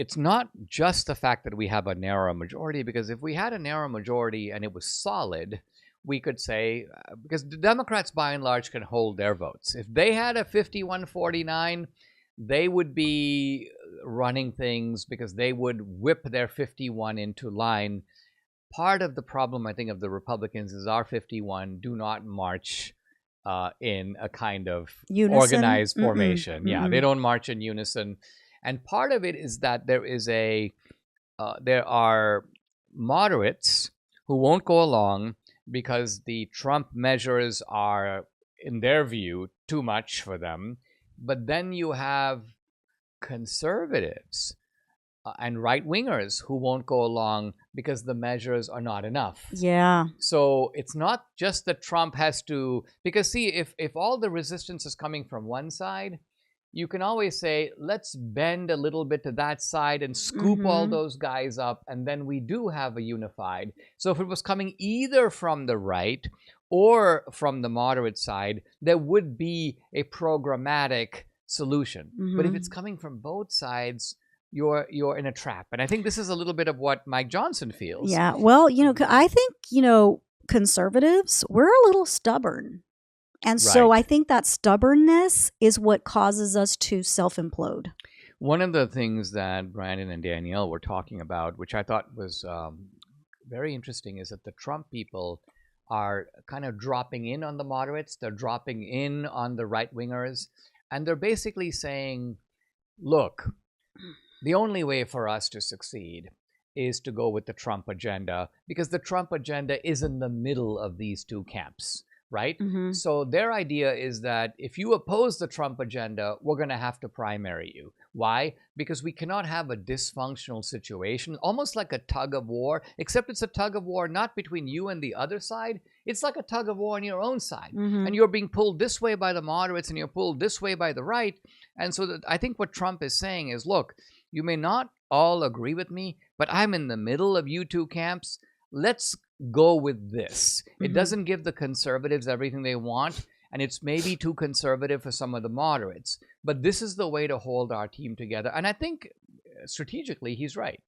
it's not just the fact that we have a narrow majority, because if we had a narrow majority and it was solid, we could say, because the Democrats by and large can hold their votes. If they had a 51-49, they would be running things because they would whip their 51 into line. Part of the problem, I think, of the Republicans is our 51 do not march in a kind of unison? Organized formation. Yeah, Mm-mm. they don't march in unison. And part of it is that there are moderates who won't go along because the Trump measures are, in their view, too much for them. But then you have conservatives and right-wingers who won't go along because the measures are not enough. Yeah. So it's not just that Trump has to, because see, if all the resistance is coming from one side, you can always say, let's bend a little bit to that side and scoop all those guys up, and then we do have a unified. So if it was coming either from the right or from the moderate side, there would be a programmatic solution. But if it's coming from both sides, you're in a trap. And I think this is a little bit of what Mike Johnson feels. Yeah. Well, I think, conservatives, we're a little stubborn. And so Right. I think that stubbornness is what causes us to self-implode. One of the things that Brandon and Danielle were talking about, which I thought was very interesting, is that the Trump people are kind of dropping in on the moderates. They're dropping in on the right-wingers. And they're basically saying, look, the only way for us to succeed is to go with the Trump agenda, because the Trump agenda is in the middle of these two camps. Right? So their idea is that if you oppose the Trump agenda, we're going to have to primary you. Why? Because we cannot have a dysfunctional situation, almost like a tug of war, except it's a tug of war not between you and the other side. It's like a tug of war on your own side. And you're being pulled this way by the moderates and you're pulled this way by the right. And so I think what Trump is saying is, look, you may not all agree with me, but I'm in the middle of you two camps. Let's go with this. It doesn't give the conservatives everything they want, and it's maybe too conservative for some of the moderates. But this is the way to hold our team together. And I think strategically, he's right.